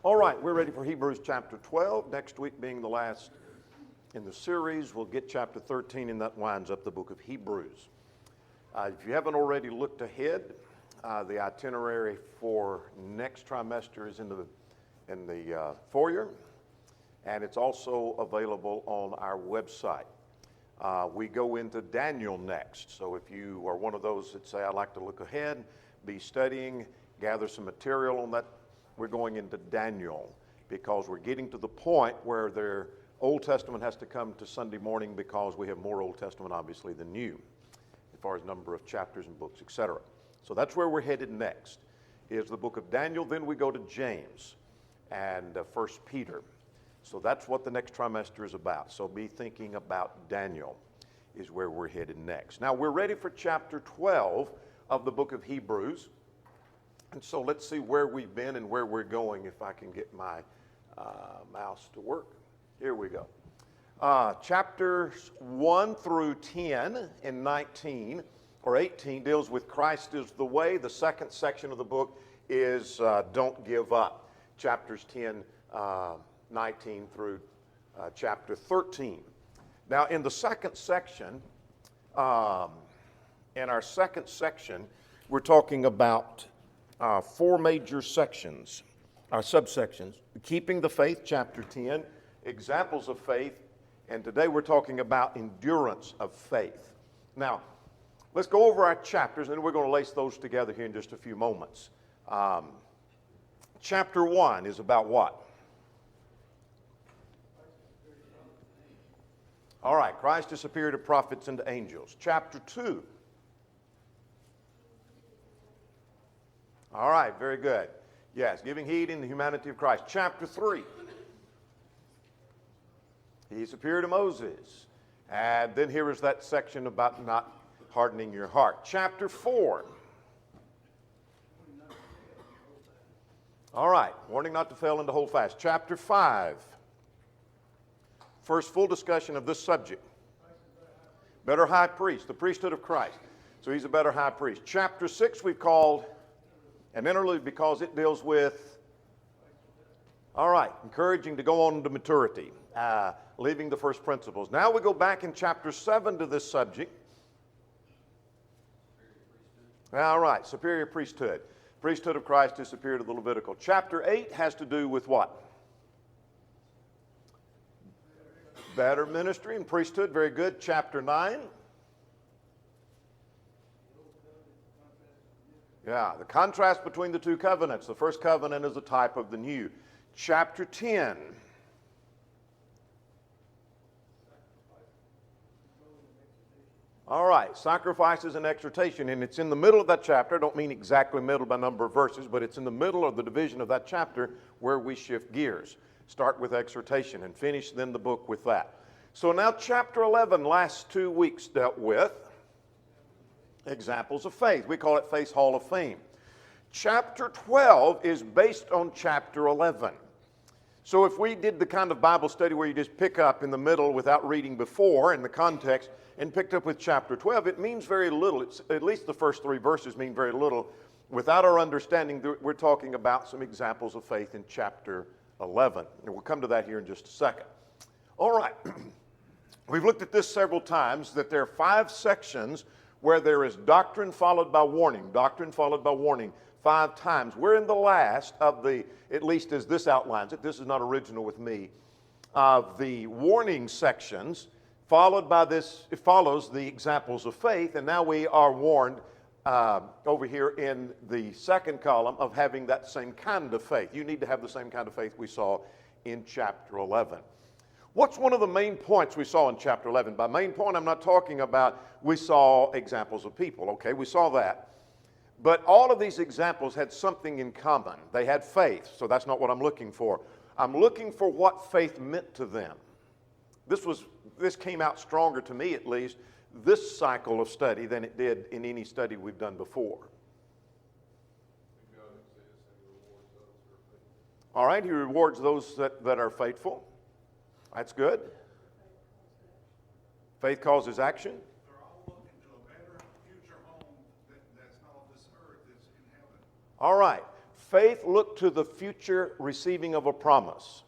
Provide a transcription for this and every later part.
All right, we're ready for Hebrews chapter 12. Next week being the last in the series, we'll get chapter 13, and that winds up the book of Hebrews. If you haven't already looked ahead, the itinerary for next trimester is in the foyer, and it's also available on our website. We go into Daniel next, so if you are one of those that say, I'd like to look ahead, be studying, gather some material on that, we're going into Daniel because we're getting to the point where their Old Testament has to come to Sunday morning because we have more Old Testament, obviously, than New, as far as number of chapters and books, etc. So that's where we're headed next, is the book of Daniel. Then we go to James and 1 Peter. So that's what the next trimester is about. So be thinking about Daniel is where we're headed next. Now we're ready for chapter 12 of the book of Hebrews. And so let's see where we've been and where we're going, if I can get my mouse to work. Here we go. Chapters 1 through 10 and 19 or 18 deals with Christ is the way. The second section of the book is Don't Give Up. Chapters 10, 19 through chapter 13. Now in the second section, we're talking about four major sections, subsections. Keeping the faith, chapter 10, examples of faith, and today we're talking about endurance of faith. Now, let's go over our chapters, and then we're going to lace those together here in just a few moments. Chapter 1 is about what? All right, Christ is superior to prophets and to angels. Chapter 2. All right, very good. Yes, giving heed in the humanity of Christ. Chapter 3. He's superior to Moses. And then here is that section about not hardening your heart. Chapter 4. All right, warning not to fail and to hold fast. Chapter 5. First full discussion of this subject. Better high priest, the priesthood of Christ. So he's a better high priest. Chapter 6 we've called an interlude because it deals with, all right, encouraging to go on to maturity, leaving the first principles. Now we go back in chapter 7 to this subject. All right, superior priesthood. Priesthood of Christ is superior to the Levitical. Chapter 8 has to do with what? Better ministry and priesthood, very good. Chapter 9. Yeah, the contrast between the two covenants. The first covenant is a type of the new. Chapter 10. All right, sacrifices and exhortation, and it's in the middle of that chapter. I don't mean exactly middle by number of verses, but it's in the middle of the division of that chapter where we shift gears. Start with exhortation and finish then the book with that. So now chapter 11, last 2 weeks dealt with examples of faith. We call it Faith's Hall of Fame. Chapter 12 is based on chapter 11. So if we did the kind of Bible study where you just pick up in the middle without reading before in the context and picked up with chapter 12, it means very little. It's, at least the first 3 verses mean very little. Without our understanding, we're talking about some examples of faith in chapter 11. And we'll come to that here in just a second. All right. We've looked at this several times, that there are 5 sections where there is doctrine followed by warning, doctrine followed by warning, 5 times. We're in the last of the, at least as this outlines it, this is not original with me, of the warning sections, followed by this, it follows the examples of faith, and now we are warned over here in the second column of having that same kind of faith. You need to have the same kind of faith we saw in chapter 11. What's one of the main points we saw in chapter 11? By main point, I'm not talking about we saw examples of people. Okay, we saw that. But all of these examples had something in common. They had faith, so that's not what I'm looking for. I'm looking for what faith meant to them. This came out stronger to me, at least, this cycle of study than it did in any study we've done before. All right, he rewards those that are faithful. That's good. Faith causes action. They're all looking to a better future home that's not of this earth, that's in heaven. All right. faith looked to the future receiving of a promise.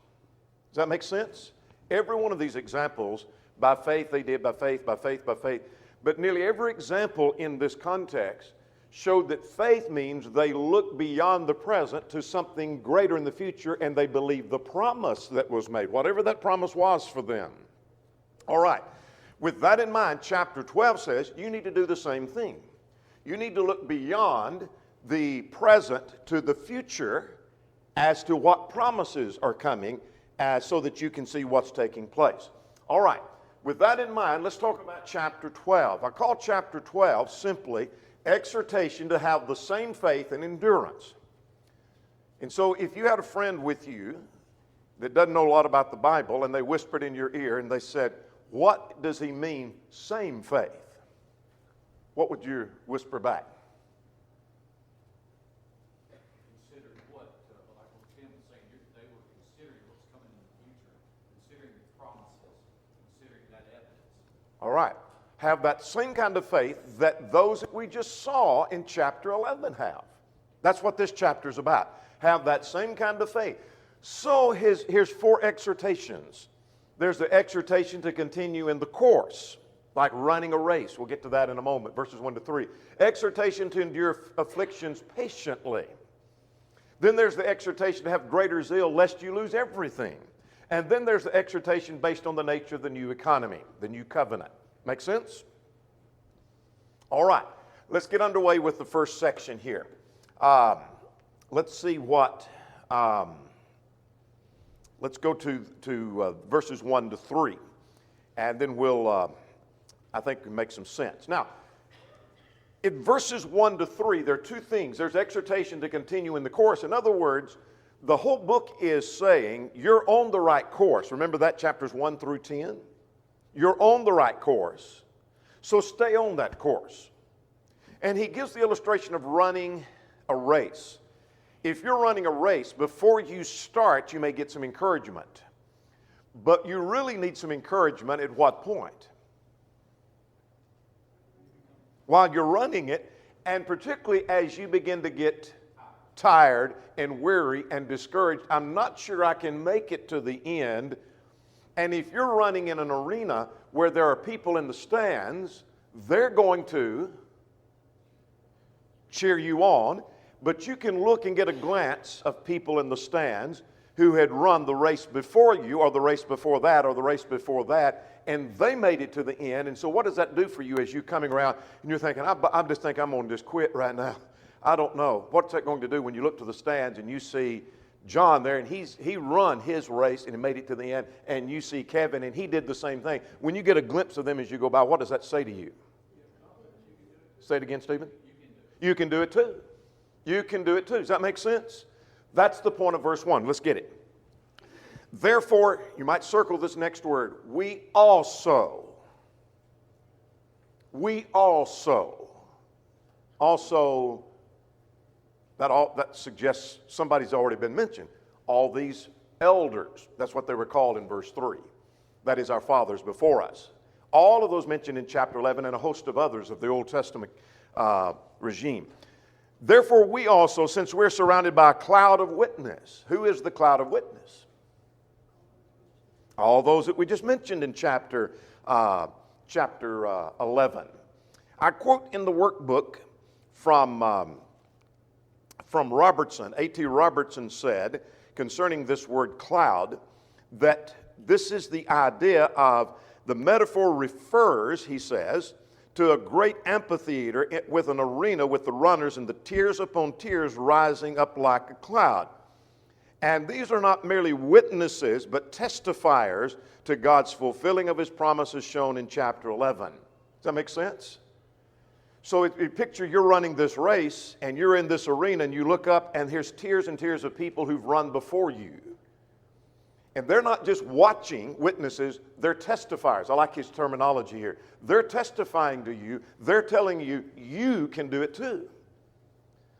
Does that make sense? Every one of these examples, by faith they did, by faith, by faith, by faith. But nearly every example in this context showed that faith means they look beyond the present to something greater in the future, and they believe the promise that was made, whatever that promise was for them. All right. With that in mind, chapter 12 says you need to do the same thing. You need to look beyond the present to the future as to what promises are coming, so that you can see what's taking place. All right. With that in mind, let's talk about chapter 12. I call chapter 12 simply exhortation to have the same faith and endurance. And so if you had a friend with you that doesn't know a lot about the Bible, and they whispered in your ear and they said, "What does he mean, same faith?" What would you whisper back? Consider what, like what Tim was saying, they were considering what's coming in the future, considering the promises, considering that evidence. All right. Have that same kind of faith that those that we just saw in chapter 11 have. That's what this chapter is about. Have that same kind of faith. So here's 4 exhortations. There's the exhortation to continue in the course, like running a race. We'll get to that in a moment, verses 1 to 3. Exhortation to endure afflictions patiently. Then there's the exhortation to have greater zeal lest you lose everything. And then there's the exhortation based on the nature of the new economy, the new covenant. Make sense? All right. Let's get underway with the first section here. Let's see what... let's go to verses 1 to 3. And then we'll, I think, make some sense. Now, in verses 1 to 3, there are 2 things. There's exhortation to continue in the course. In other words, the whole book is saying you're on the right course. Remember that, chapters 1 through 10? You're on the right course. So stay on that course. And he gives the illustration of running a race. If you're running a race, before you start, you may get some encouragement. But you really need some encouragement at what point? While you're running it, and particularly as you begin to get tired and weary and discouraged. I'm not sure I can make it to the end. And if you're running in an arena where there are people in the stands, they're going to cheer you on. But you can look and get a glance of people in the stands who had run the race before you, or the race before that, or the race before that, and they made it to the end. And so what does that do for you as you're coming around and you're thinking, I just think I'm going to just quit right now. I don't know. What's that going to do when you look to the stands and you see John there, and he run his race and he made it to the end, and you see Kevin and he did the same thing. When you get a glimpse of them as you go by, what does that say to you? Say it again, Stephen. You can do it too. You can do it too. Does that make sense? That's the point of verse 1. Let's get it. Therefore, you might circle this next word. We also. Also, that suggests somebody's already been mentioned. All these elders, that's what they were called in verse 3. That is, our fathers before us. All of those mentioned in chapter 11 and a host of others of the Old Testament regime. Therefore, we also, since we're surrounded by a cloud of witness. Who is the cloud of witness? All those that we just mentioned in chapter 11. I quote in the workbook from Robertson. A.T. Robertson said concerning this word cloud that this is the idea of the metaphor refers, he says, to a great amphitheater with an arena with the runners and the tiers upon tiers rising up like a cloud. And these are not merely witnesses, but testifiers to God's fulfilling of His promises shown in chapter 11. Does that make sense? So you picture you're running this race and you're in this arena and you look up and there's tiers and tiers of people who've run before you. And they're not just watching witnesses, they're testifiers. I like his terminology here. They're testifying to you. They're telling you, you can do it too.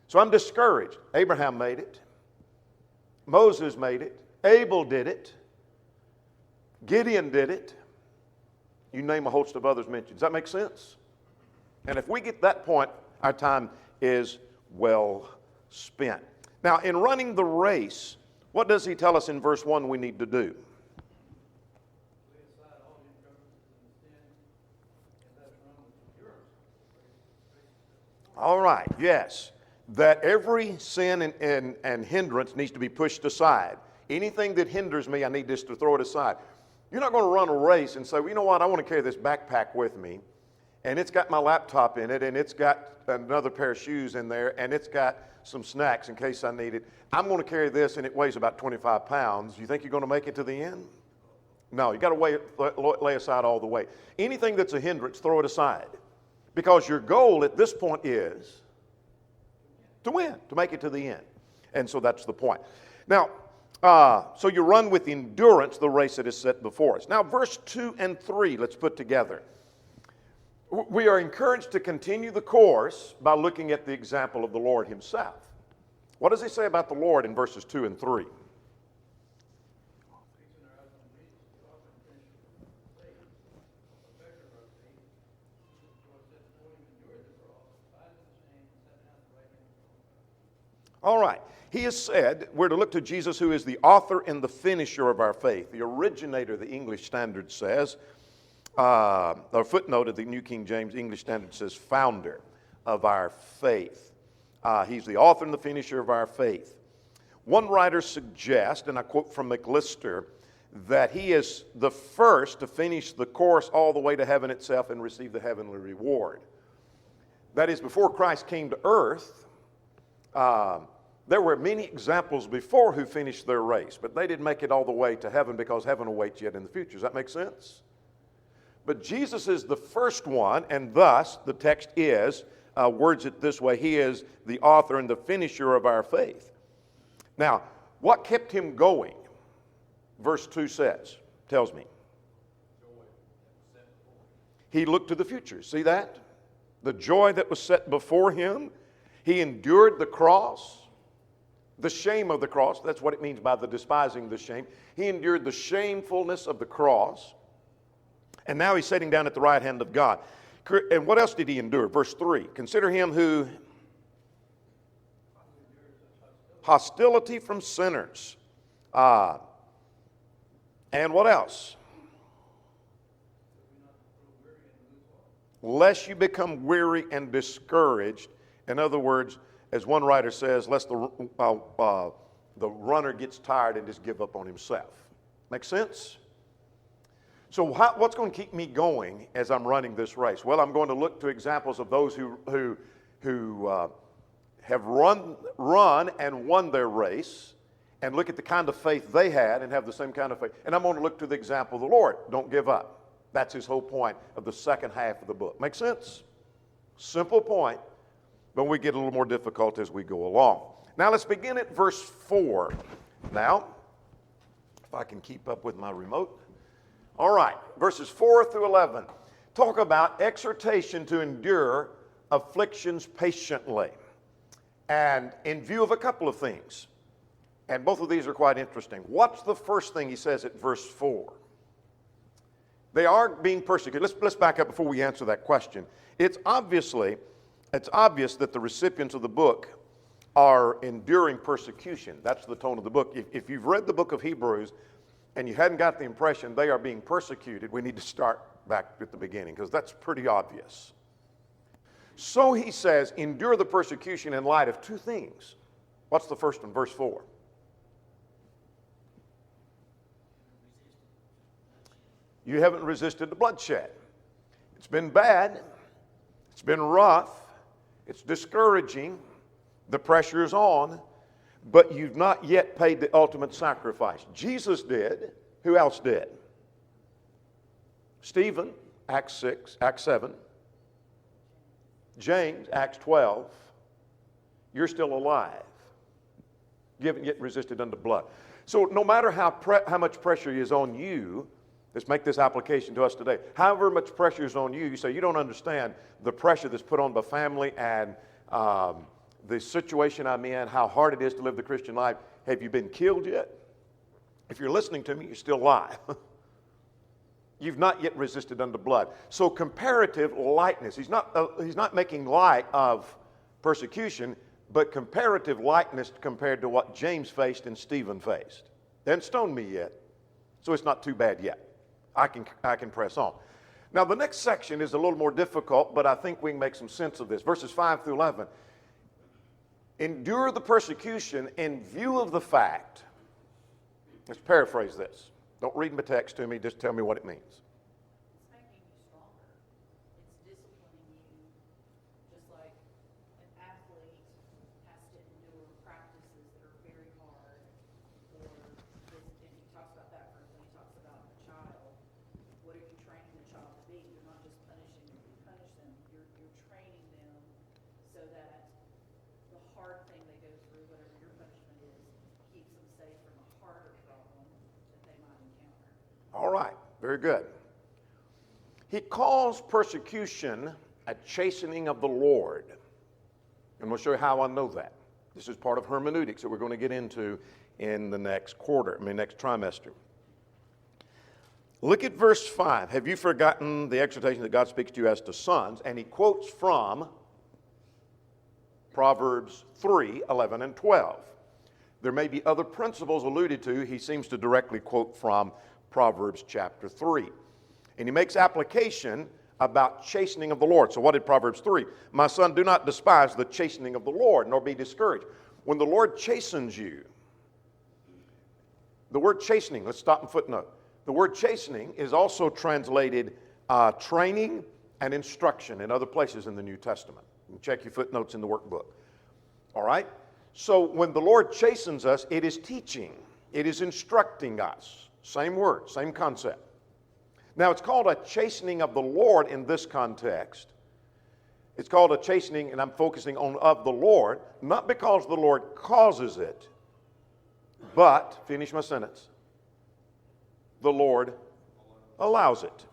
So I'm discouraged. Abraham made it. Moses made it. Abel did it. Gideon did it. You name a host of others mentioned. Does that make sense? And if we get that point, our time is well spent. Now, in running the race, what does he tell us in verse 1 we need to do? Lay aside all the encumbrances and the sin, and let us run with endurance the race. All right, yes. That every sin and hindrance needs to be pushed aside. Anything that hinders me, I need just to throw it aside. You're not going to run a race and say, well, you know what, I want to carry this backpack with me, and it's got my laptop in it, and it's got another pair of shoes in there, and it's got some snacks in case I need it. I'm going to carry this, and it weighs about 25 pounds. You think you're going to make it to the end? No, you got to lay aside all the weight. Anything that's a hindrance, throw it aside. Because your goal at this point is to win, to make it to the end. And so that's the point. Now, so you run with endurance the race that is set before us. Now, verse 2 and 3, let's put together. We are encouraged to continue the course by looking at the example of the Lord himself. What does he say about the Lord in verses 2 and 3? All right. He has said we're to look to Jesus, who is the author and the finisher of our faith. The originator, the English Standard says, or footnote of the New King James English Standard says, founder of our faith. He's the author and the finisher of our faith. One writer suggests, and I quote from McLister, that he is the first to finish the course all the way to heaven itself and receive the heavenly reward. That is, before Christ came to earth, there were many examples before who finished their race, but they didn't make it all the way to heaven because heaven awaits yet in the future. Does that make sense? But Jesus is the first one, and thus the text words it this way: he is the author and the finisher of our faith. Now, what kept him going? Verse 2 tells me. He looked to the future. See that? The joy that was set before him. He endured the cross, the shame of the cross. That's what it means by the despising the shame. He endured the shamefulness of the cross. And now he's sitting down at the right hand of God. And what else did he endure? Verse 3. Consider him who hostility from sinners. And what else? Lest you become weary and discouraged. In other words, as one writer says, lest the runner gets tired and just give up on himself. Make sense? So what's going to keep me going as I'm running this race? Well, I'm going to look to examples of those who have run and won their race, and look at the kind of faith they had and have the same kind of faith. And I'm going to look to the example of the Lord. Don't give up. That's his whole point of the second half of the book. Make sense? Simple point, but we get a little more difficult as we go along. Now let's begin at verse 4. Now, if I can keep up with my remote. All right, verses 4 through 11 talk about exhortation to endure afflictions patiently, and in view of a couple of things. And both of these are quite interesting. What's the first thing he says at verse 4? They are being persecuted. Let's back up before we answer that question. It's obvious that the recipients of the book are enduring persecution. That's the tone of the book. If you've read the book of Hebrews and you hadn't got the impression they are being persecuted, we need to start back at the beginning, because that's pretty obvious. So he says, endure the persecution in light of two things. What's the first one? Verse 4. You haven't resisted the bloodshed. It's been bad. It's been rough. It's discouraging. The pressure is on. But you've not yet paid the ultimate sacrifice. Jesus did. Who else did? Stephen, Acts 6, Acts 7. James, Acts 12. You're still alive. You haven't yet resisted unto blood. So no matter how much pressure is on you, let's make this application to us today. However much pressure is on you, you say, you don't understand the pressure that's put on by family and the situation I'm in, how hard it is to live the Christian life. Have you been killed yet? If you're listening to me, you're still alive. You've not yet resisted unto blood. So comparative lightness. He's not making light of persecution, but comparative likeness compared to what James faced and Stephen faced. They haven't stoned me yet, so it's not too bad yet. I can press on. Now, the next section is a little more difficult, but I think we can make some sense of this. Verses 5 through 11. Endure the persecution in view of the fact. Let's paraphrase this. Don't read my text to me, just tell me what it means. It's making you stronger. It's disciplining you, just like an athlete has to endure practices that are very hard. And he talks about that when he talks about a child. What are you training the child to be? You're not just punishing them to punish them. You're training them so that the hard thing they go through, whatever your punishment is, keeps them safe from a harder problem that they might encounter. All right, very good. He calls persecution a chastening of the Lord. And we'll show you how I know that. This is part of hermeneutics that we're going to get into in the next next trimester. Look at verse 5. Have you forgotten the exhortation that God speaks to you as to sons? And he quotes from Proverbs 3, 11 and 12. There may be other principles alluded to. He seems to directly quote from Proverbs chapter 3. And he makes application about chastening of the Lord. So what did Proverbs 3? My son, do not despise the chastening of the Lord, nor be discouraged. When the Lord chastens you, the word chastening, let's stop and footnote. The word chastening is also translated training and instruction in other places in the New Testament. You can check your footnotes in the workbook. All right? So when the Lord chastens us, it is teaching. It is instructing us. Same word, same concept. Now, it's called a chastening of the Lord in this context. It's called a chastening, and I'm focusing on of the Lord, not because the Lord causes it, but, finish my sentence, the Lord allows it.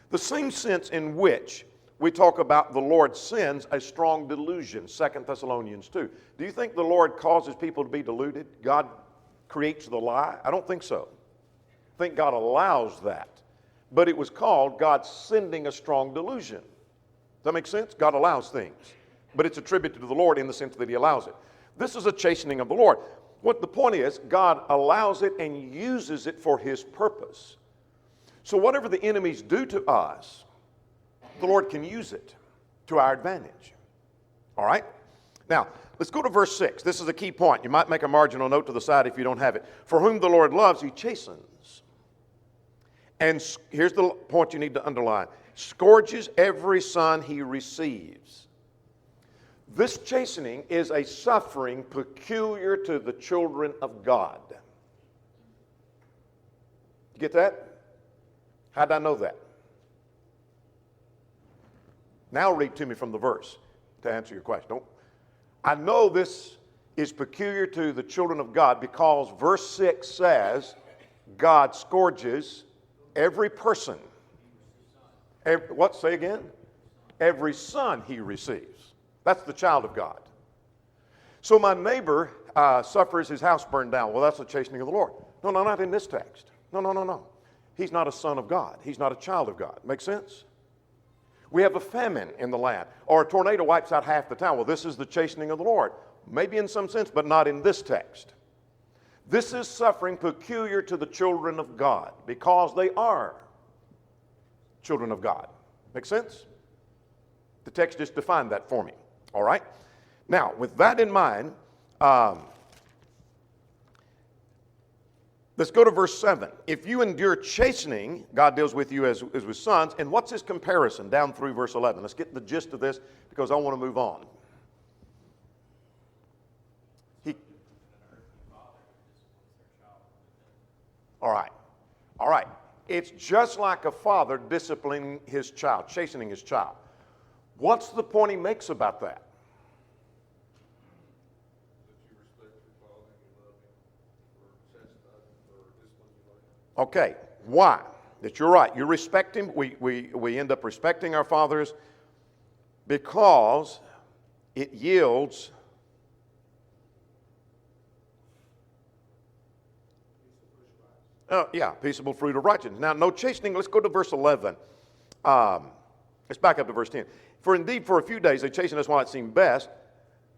The same sense in which we talk about the Lord sends a strong delusion, 2 Thessalonians 2. Do you think the Lord causes people to be deluded? God creates the lie? I don't think so. I think God allows that. But it was called God sending a strong delusion. Does that make sense? God allows things. But it's attributed to the Lord in the sense that he allows it. This is a chastening of the Lord. What the point is, God allows it and uses it for his purpose. So whatever the enemies do to us, the Lord can use it to our advantage. All right? Now, let's go to verse 6. This is a key point. You might make a marginal note to the side if you don't have it. For whom the Lord loves, he chastens. And here's the point you need to underline. Scourges every son he receives. This chastening is a suffering peculiar to the children of God. You get that? How did I know that? Now read to me from the verse to answer your question. I know this is peculiar to the children of God because verse 6 says God scourges every person. What? Say again? Every son he receives. That's the child of God. So my neighbor suffers his house burned down. Well, that's the chastening of the Lord. No, not in this text. No. He's not a son of God. He's not a child of God. Make sense? We have a famine in the land, or a tornado wipes out half the town. Well, this is the chastening of the Lord. Maybe in some sense, but not in this text. This is suffering peculiar to the children of God because they are children of God. Make sense? The text just defined that for me. All right? Now, with that in mind, let's go to verse 7. If you endure chastening, God deals with you as with sons. And what's his comparison down through verse 11? Let's get the gist of this because I want to move on. All right. It's just like a father disciplining his child, chastening his child. What's the point he makes about that? Okay, why? That you're right. You respect him. We end up respecting our fathers because it yields peaceable fruit of righteousness. Now, no chastening. Let's go to verse 11. Let's back up to verse 10. For indeed, for a few days they chastened us while it seemed best,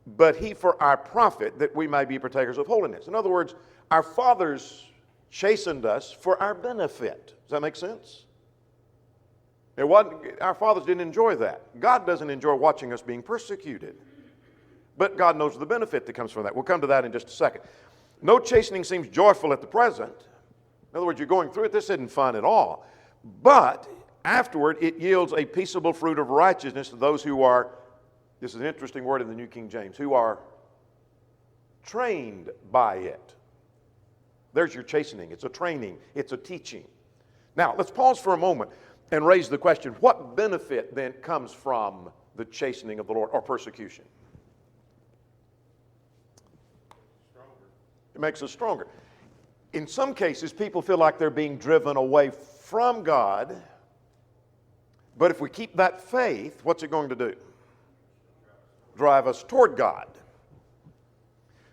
but he for our profit, that we may be partakers of holiness. In other words, our fathers chastened us for our benefit. Does that make sense? Our fathers didn't enjoy that. God doesn't enjoy watching us being persecuted. But God knows the benefit that comes from that. We'll come to that in just a second. No chastening seems joyful at the present. In other words, you're going through it. This isn't fun at all. But afterward, it yields a peaceable fruit of righteousness to those who are, this is an interesting word in the New King James, who are trained by it. There's your chastening. It's a training. It's a teaching. Now, let's pause for a moment and raise the question, what benefit then comes from the chastening of the Lord or persecution? It makes us stronger. In some cases, people feel like they're being driven away from God. But if we keep that faith, what's it going to do? Drive us toward God.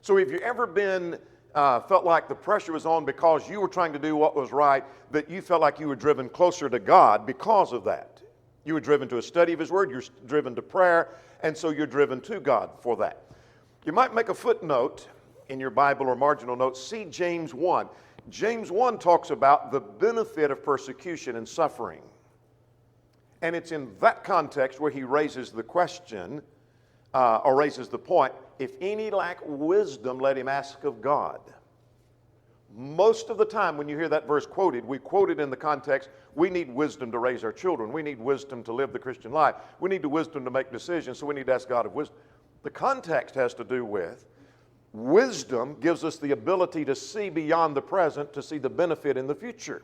So have you ever been, felt like the pressure was on because you were trying to do what was right, that you felt like you were driven closer to God because of that? You were driven to a study of His Word, you're driven to prayer, and so you're driven to God for that. You might make a footnote in your Bible or marginal notes, see James 1. James 1 talks about the benefit of persecution and suffering. And it's in that context where he raises the question, or raises the point, if any lack wisdom, let him ask of God. Most of the time when you hear that verse quoted, we quote it in the context, we need wisdom to raise our children. We need wisdom to live the Christian life. We need the wisdom to make decisions, so we need to ask God of wisdom. The context has to do with wisdom gives us the ability to see beyond the present, to see the benefit in the future.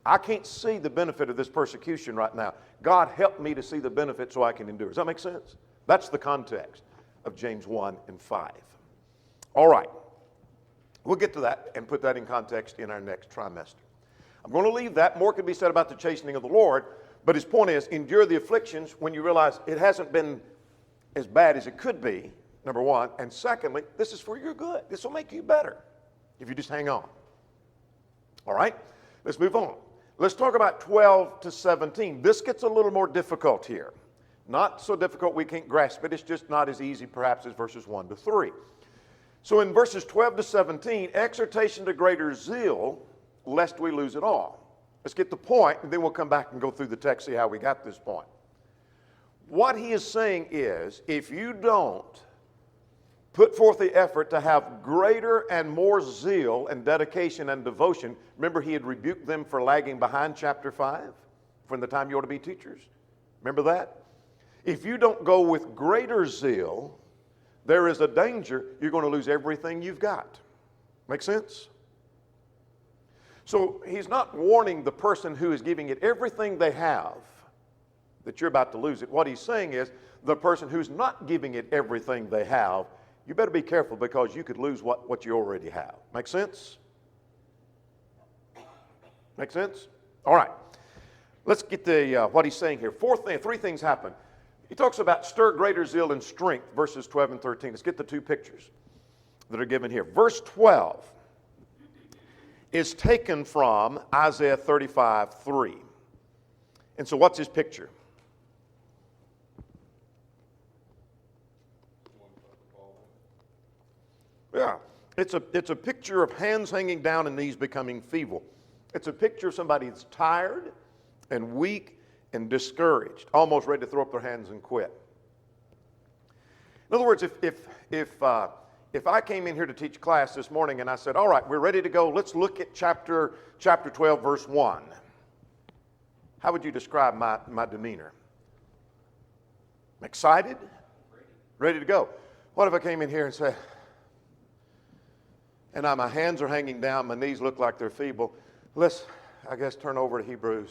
I can't see the benefit of this persecution right now. God help me to see the benefit so I can endure. Does that make sense? That's the context of James 1 and 5. All right. We'll get to that and put that in context in our next trimester. I'm going to leave that. More could be said about the chastening of the Lord, but his point is, endure the afflictions when you realize it hasn't been as bad as it could be, number one. And secondly, this is for your good. This will make you better if you just hang on. All right? Let's move on. Let's talk about 12 to 17. This gets a little more difficult here. Not so difficult we can't grasp it. It's just not as easy perhaps as verses 1 to 3. So in verses 12 to 17, exhortation to greater zeal, lest we lose it all. Let's get the point, and then we'll come back and go through the text, see how we got this point. What he is saying is, if you don't put forth the effort to have greater and more zeal and dedication and devotion. Remember, he had rebuked them for lagging behind chapter 5 from the time you ought to be teachers. Remember that? If you don't go with greater zeal, there is a danger you're going to lose everything you've got. Make sense? So he's not warning the person who is giving it everything they have that you're about to lose it. What he's saying is the person who's not giving it everything they have, you better be careful because you could lose what you already have. Make sense? Make sense? All right. Let's get to what he's saying here. Three things happen. He talks about stir greater zeal and strength, verses 12 and 13. Let's get the two pictures that are given here. Verse 12 is taken from Isaiah 35:3. And so what's his picture? Yeah, it's a picture of hands hanging down and knees becoming feeble. It's a picture of somebody that's tired and weak and discouraged, almost ready to throw up their hands and quit. In other words, if I came in here to teach class this morning and I said, all right, we're ready to go, let's look at chapter 12, verse 1. How would you describe my demeanor? Excited? Ready to go. What if I came in here and said, and now my hands are hanging down, my knees look like they're feeble. Let's, I guess, turn over to Hebrews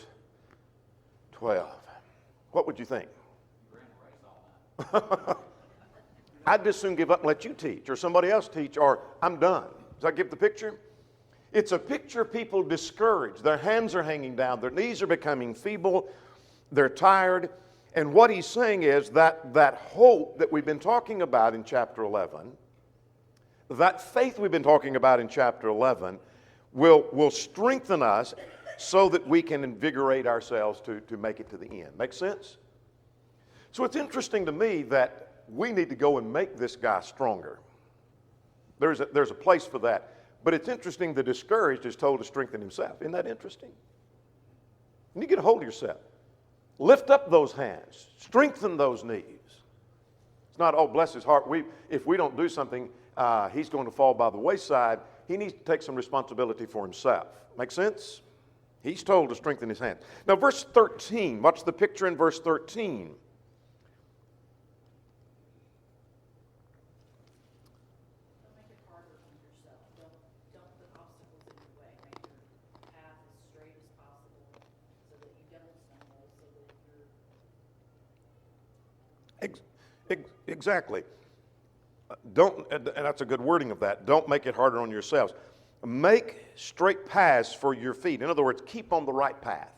12. What would you think? I'd just soon give up and let you teach, or somebody else teach, or I'm done. Does that give the picture? It's a picture of people discouraged. Their hands are hanging down. Their knees are becoming feeble. They're tired. And what he's saying is that hope that we've been talking about in chapter 11, that faith we've been talking about in chapter 11 will strengthen us so that we can invigorate ourselves to make it to the end. Make sense? So it's interesting to me that we need to go and make this guy stronger. There's a place for that. But it's interesting, the discouraged is told to strengthen himself. Isn't that interesting? And you get a hold of yourself. Lift up those hands. Strengthen those knees. It's not, oh, bless his heart. If we don't do something, he's going to fall by the wayside. He needs to take some responsibility for himself. Make sense? He's told to strengthen his hands. Now, verse 13. Watch the picture in verse 13. Don't make it harder on yourself. Don't put obstacles in your way. Make your path as straight as possible so that you don't stumble, so that you're... Exactly. Don't, and that's a good wording of that. Don't make it harder on yourselves. Make straight paths for your feet. In other words, keep on the right path.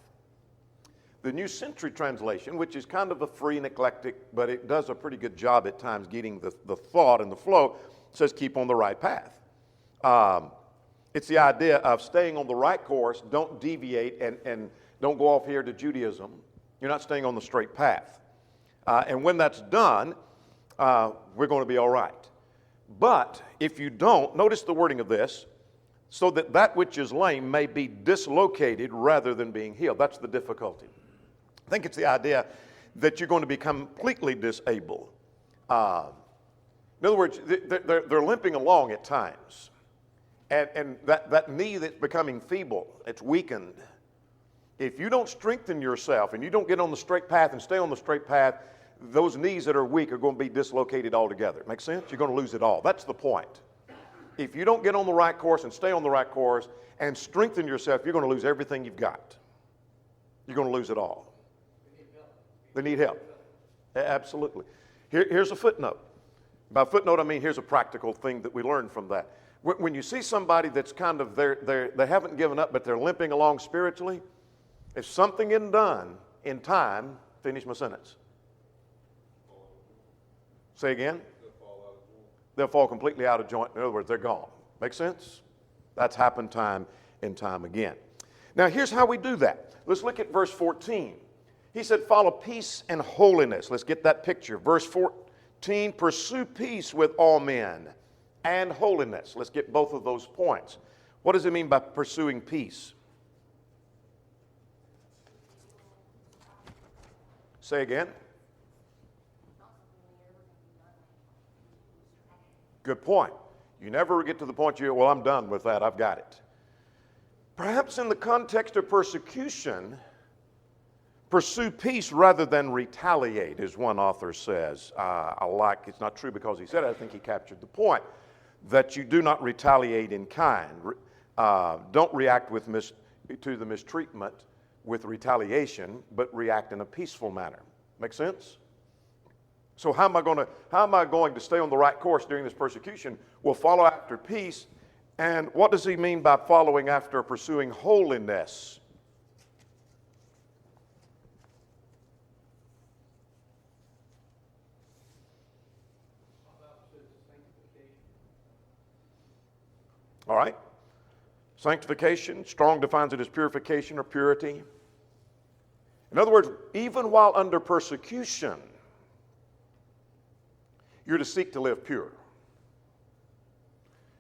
The New Century Translation, which is kind of a free and eclectic, but it does a pretty good job at times getting the thought and the flow, says keep on the right path. It's the idea of staying on the right course, don't deviate, and don't go off here to Judaism. You're not staying on the straight path. And when that's done, we're going to be all right. But if you don't, notice the wording of this, so that that which is lame may be dislocated rather than being healed. That's the difficulty. I think it's the idea that you're going to be completely disabled. In other words, they're limping along at times. And that knee that's becoming feeble, it's weakened. If you don't strengthen yourself and you don't get on the straight path and stay on the straight path, those knees that are weak are going to be dislocated altogether. Make sense? You're going to lose it all. That's the point. If you don't get on the right course and stay on the right course and strengthen yourself, you're going to lose everything you've got. You're going to lose it all. They need help. Absolutely. Here's a footnote. By footnote, I mean here's a practical thing that we learned from that. When you see somebody that's kind of they haven't given up, but they're limping along spiritually, if something isn't done in time, finish my sentence. Say again? They'll fall completely out of joint. In other words, they're gone. Make sense? That's happened time and time again. Now, here's how we do that. Let's look at verse 14. He said, follow peace and holiness. Let's get that picture. Verse 14, pursue peace with all men and holiness. Let's get both of those points. What does it mean by pursuing peace? Say again. Good point. You never get to the point well, I'm done with that. I've got it. Perhaps in the context of persecution, pursue peace rather than retaliate, as one author says. It's not true because he said it. I think he captured the point that you do not retaliate in kind. Don't react to the mistreatment with retaliation, but react in a peaceful manner. Make sense? So how am I going to stay on the right course during this persecution? We'll follow after peace. And what does he mean by following after pursuing holiness? All right. Sanctification, Strong defines it as purification or purity. In other words, even while under persecution, you're to seek to live pure.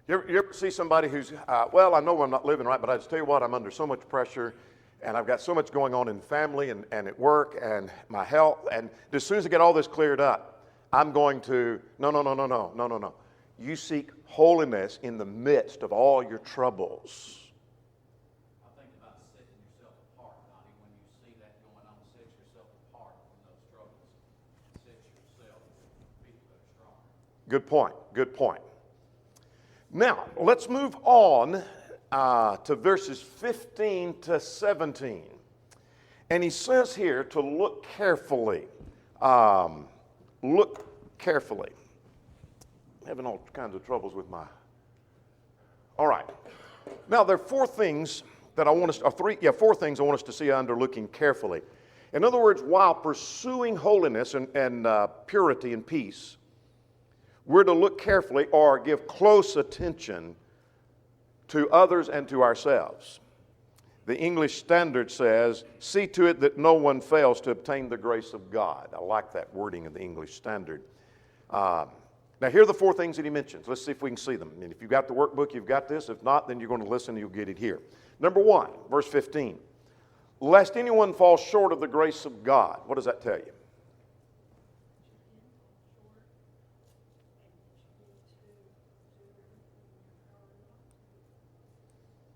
You ever see somebody who's, well, I know I'm not living right, but I just tell you what, I'm under so much pressure, and I've got so much going on in family and at work and my health, and as soon as I get all this cleared up, I'm going to, no. You seek holiness in the midst of all your troubles. I think about setting yourself apart, Donnie. When you see that going on, set yourself apart from those troubles. Set yourself with people that are stronger. Good point. Now, let's move on to verses 15 to 17. And he says here to look carefully. Look carefully. I'm having all kinds of troubles with my... All right. Now, there are four things I want us to see under looking carefully. In other words, while pursuing holiness and purity and peace, we're to look carefully or give close attention to others and to ourselves. The English Standard says, see to it that no one fails to obtain the grace of God. I like that wording of the English Standard. Now, here are the four things that he mentions. Let's see if we can see them. And if you've got the workbook, you've got this. If not, then you're going to listen and you'll get it here. Number 1, verse 15. Lest anyone fall short of the grace of God. What does that tell you?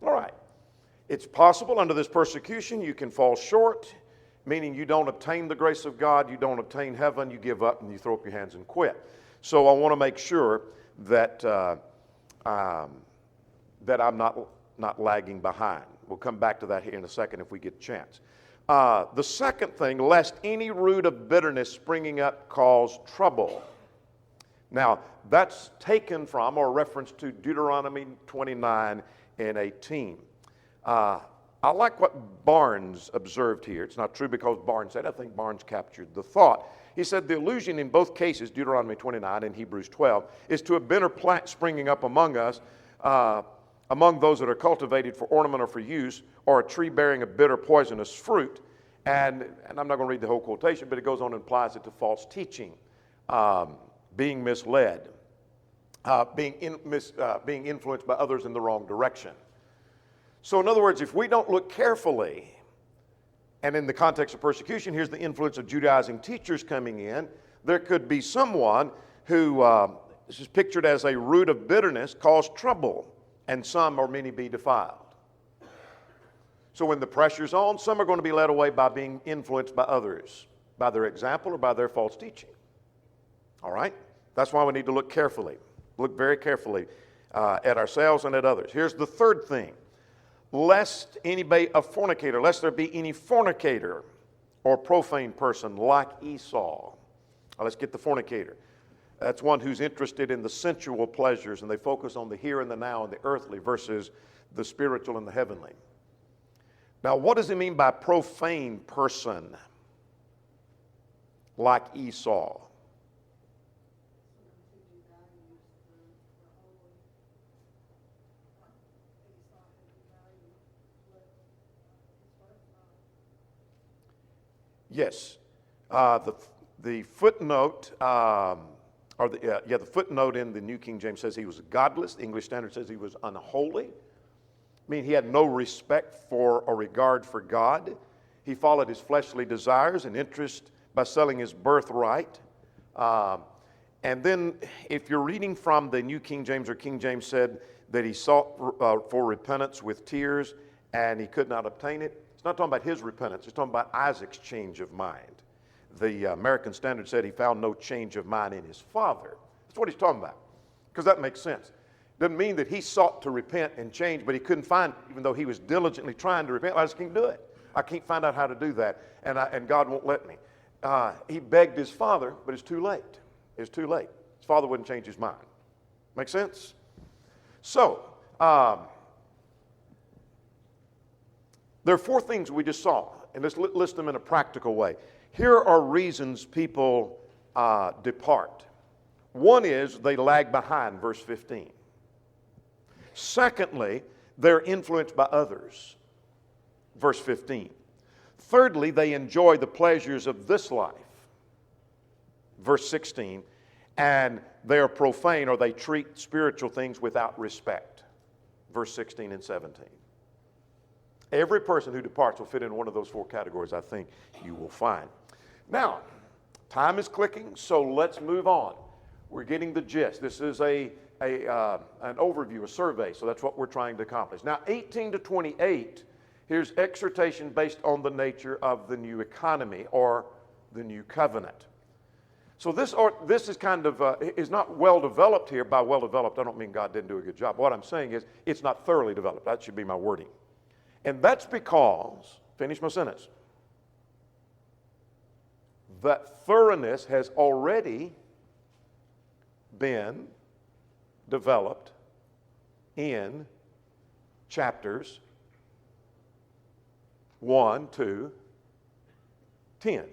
All right. It's possible under this persecution you can fall short, meaning you don't obtain the grace of God, you don't obtain heaven, you give up and you throw up your hands and quit. So I want to make sure that I'm not lagging behind. We'll come back to that here in a second if we get a chance. The second thing, lest any root of bitterness springing up cause trouble. Now, that's taken from or reference to Deuteronomy 29 and 18. I like what Barnes observed here. It's not true because Barnes said. I think Barnes captured the thought. He said the allusion in both cases, Deuteronomy 29 and Hebrews 12, is to a bitter plant springing up among us, among those that are cultivated for ornament or for use, or a tree bearing a bitter poisonous fruit. And I'm not going to read the whole quotation, but it goes on and applies it to false teaching, being misled, being influenced by others in the wrong direction. So in other words, if we don't look carefully, and in the context of persecution, here's the influence of Judaizing teachers coming in, there could be someone who this is pictured as a root of bitterness, cause trouble, and some or many be defiled. So when the pressure's on, some are going to be led away by being influenced by others, by their example or by their false teaching. All right? That's why we need to look carefully, look very carefully at ourselves and at others. Here's the third thing. Lest any be a fornicator, lest there be any fornicator or profane person like Esau. Now, let's get the fornicator. That's one who's interested in the sensual pleasures and they focus on the here and the now and the earthly versus the spiritual and the heavenly. Now, what does it mean by profane person like Esau? Yes, the footnote, the footnote in the New King James says he was godless. The English Standard says he was unholy. I mean, he had no respect for or regard for God. He followed his fleshly desires and interest by selling his birthright. And then, if you're reading from the New King James or King James said that he sought for repentance with tears and he could not obtain it. It's not talking about his repentance. It's talking about Isaac's change of mind. The American Standard said he found no change of mind in his father. That's what he's talking about, because that makes sense. Doesn't mean that he sought to repent and change, but he couldn't find it, even though he was diligently trying to repent. I just can't do it. I can't find out how to do that, and God won't let me. He begged his father, but it's too late. It's too late. His father wouldn't change his mind. Make sense? So, there are four things we just saw, and let's list them in a practical way. Here are reasons people depart. One is they lag behind, verse 15. Secondly, they're influenced by others, verse 15. Thirdly, they enjoy the pleasures of this life, verse 16. And they are profane, or they treat spiritual things without respect, verse 16 and 17. Every person who departs will fit in one of those four categories, I think you will find. Now, time is clicking, so let's move on. We're getting the gist. This is an overview, a survey, so that's what we're trying to accomplish. Now, 18 to 28, here's exhortation based on the nature of the new economy or the new covenant. So this is kind of, is not well developed here. By well developed, I don't mean God didn't do a good job. What I'm saying is it's not thoroughly developed. That should be my wording. And that's because, finish my sentence, that thoroughness has already been developed in chapters 1, 2, 10.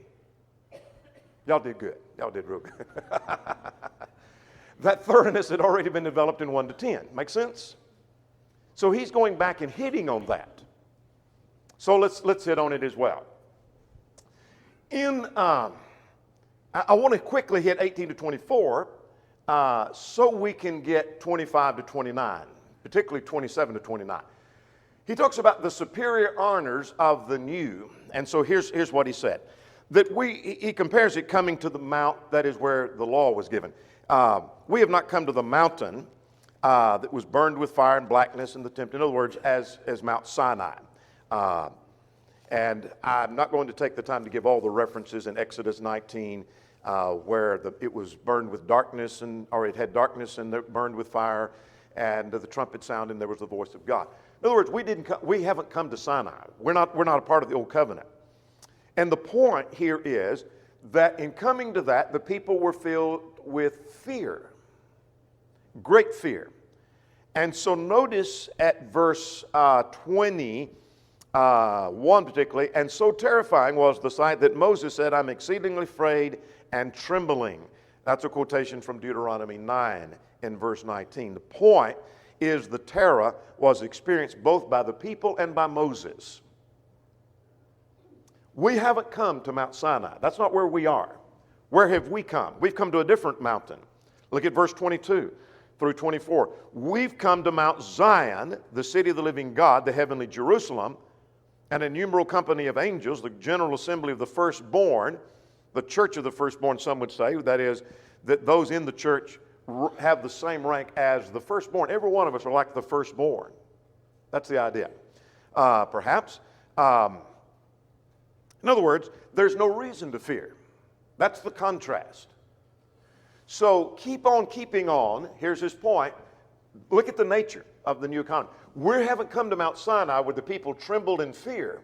Y'all did good. Y'all did real good. That thoroughness had already been developed in 1 to 10. Make sense? So he's going back and hitting on that. So let's hit on it as well. In I want to quickly hit 18 to 24 so we can get 25 to 29, particularly 27 to 29. He talks about the superior honors of the new. And so here's what he said. That he compares it coming to the mount that is where the law was given. We have not come to the mountain that was burned with fire and blackness in the temple. In other words, as Mount Sinai. And I'm not going to take the time to give all the references in Exodus 19 where it was burned with darkness, or it had darkness and burned with fire, and the trumpet sounded and there was the voice of God. In other words, we haven't come to Sinai. We're not a part of the old covenant. And the point here is that in coming to that, the people were filled with fear, great fear. And so notice at verse 21 particularly, and so terrifying was the sight that Moses said, I'm exceedingly afraid and trembling. That's a quotation from Deuteronomy 9 in verse 19. The point is the terror was experienced both by the people and by Moses. We haven't come to Mount Sinai. That's not where we are. Where have we come? We've come to a different mountain. Look at verse 22 through 24. We've come to Mount Zion, the city of the living God, the heavenly Jerusalem, an innumerable company of angels, the general assembly of the firstborn, the church of the firstborn, some would say. That is, that those in the church have the same rank as the firstborn. Every one of us are like the firstborn. That's the idea. Perhaps. In other words, there's no reason to fear. That's the contrast. So keep on keeping on. Here's his point. Look at the nature of the new economy. We haven't come to Mount Sinai where the people trembled in fear.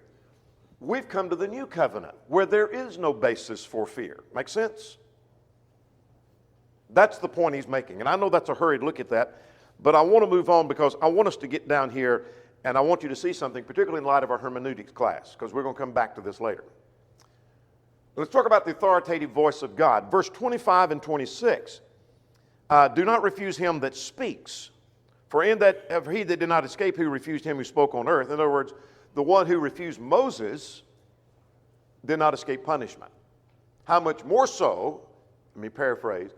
We've come to the new covenant where there is no basis for fear. Make sense? That's the point he's making. And I know that's a hurried look at that, but I want to move on because I want us to get down here and I want you to see something, particularly in light of our hermeneutics class, because we're going to come back to this later. Let's talk about the authoritative voice of God. Verse 25 and 26. Do not refuse him that speaks, for in that of he that did not escape, who refused him who spoke on earth. In other words, the one who refused Moses did not escape punishment. How much more so, let me paraphrase,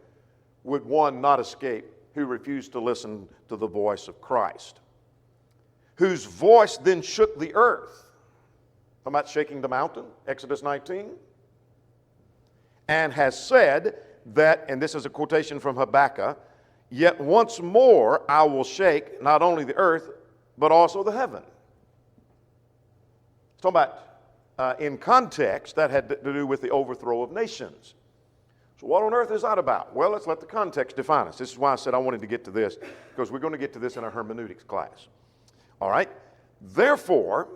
would one not escape who refused to listen to the voice of Christ, whose voice then shook the earth? Talking about shaking the mountain, Exodus 19. And has said that, and this is a quotation from Habakkuk, yet once more I will shake not only the earth, but also the heaven. It's talking about, in context, that had to do with the overthrow of nations. So what on earth is that about? Well, let's let the context define us. This is why I said I wanted to get to this, because we're going to get to this in our hermeneutics class. All right? Therefore,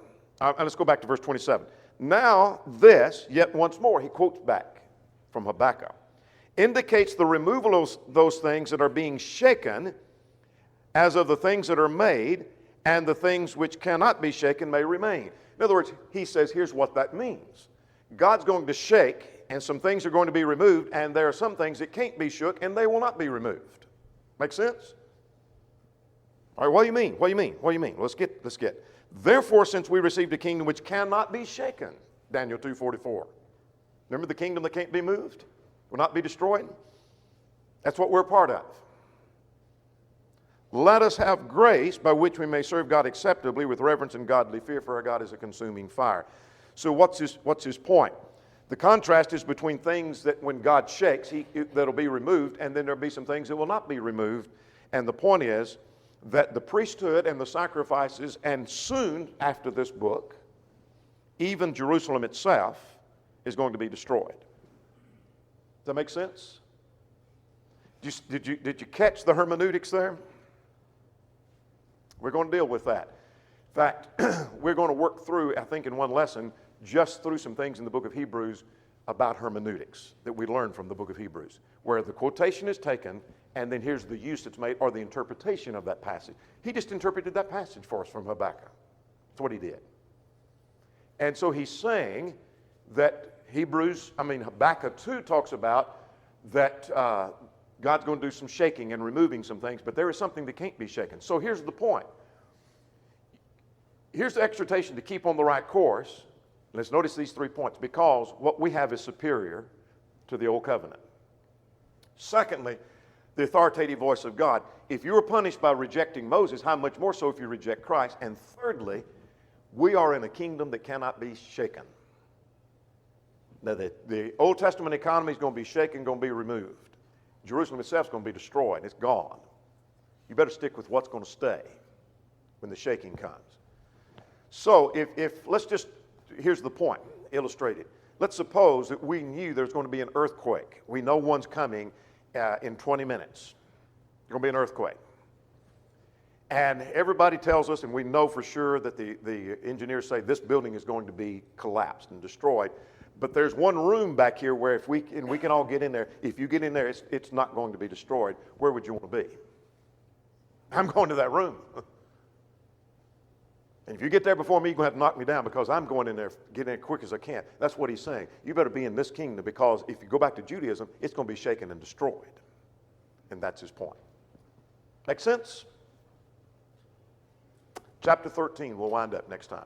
and let's go back to verse 27. Now this, yet once more, he quotes back from Habakkuk, indicates the removal of those things that are being shaken, as of the things that are made, and the things which cannot be shaken may remain. In other words, he says, here's what that means. God's going to shake, and some things are going to be removed, and there are some things that can't be shook, and they will not be removed. Make sense? All right, what do you mean? What do you mean? What do you mean? Let's get. Therefore, since we received a kingdom which cannot be shaken, Daniel 2:44. Remember the kingdom that can't be moved, will not be destroyed? That's what we're a part of. Let us have grace by which we may serve God acceptably with reverence and godly fear, for our God is a consuming fire. So what's his point? The contrast is between things that when God shakes, that'll be removed, and then there'll be some things that will not be removed. And the point is that the priesthood and the sacrifices, and soon after this book, even Jerusalem itself, is going to be destroyed. Does that make sense? Did you catch the hermeneutics there? We're going to deal with that. In fact, we're going to work through, I think in one lesson, just through some things in the book of Hebrews about hermeneutics that we learned from the book of Hebrews, where the quotation is taken and then here's the use that's made, or the interpretation of that passage. He just interpreted that passage for us from Habakkuk. That's what he did. And so he's saying that Habakkuk 2 talks about that God's going to do some shaking and removing some things, but there is something that can't be shaken. So here's the point. Here's the exhortation to keep on the right course. Let's notice these 3 points, because what we have is superior to the old covenant. Secondly, the authoritative voice of God. If you were punished by rejecting Moses, how much more so if you reject Christ? And thirdly, we are in a kingdom that cannot be shaken. Now, the Old Testament economy is going to be shaken, going to be removed. Jerusalem itself is going to be destroyed. It's gone. You better stick with what's going to stay when the shaking comes. So let's just, here's the point, illustrated. Let's suppose that we knew there's going to be an earthquake. We know one's coming in 20 minutes. There's going to be an earthquake. And everybody tells us, and we know for sure that the engineers say this building is going to be collapsed and destroyed. But there's one room back here where if we can all get in there. If you get in there, it's not going to be destroyed. Where would you want to be? I'm going to that room. And if you get there before me, you're going to have to knock me down because I'm going in there, get in there quick as I can. That's what he's saying. You better be in this kingdom because if you go back to Judaism, it's going to be shaken and destroyed. And that's his point. Make sense? Chapter 13, we'll wind up next time.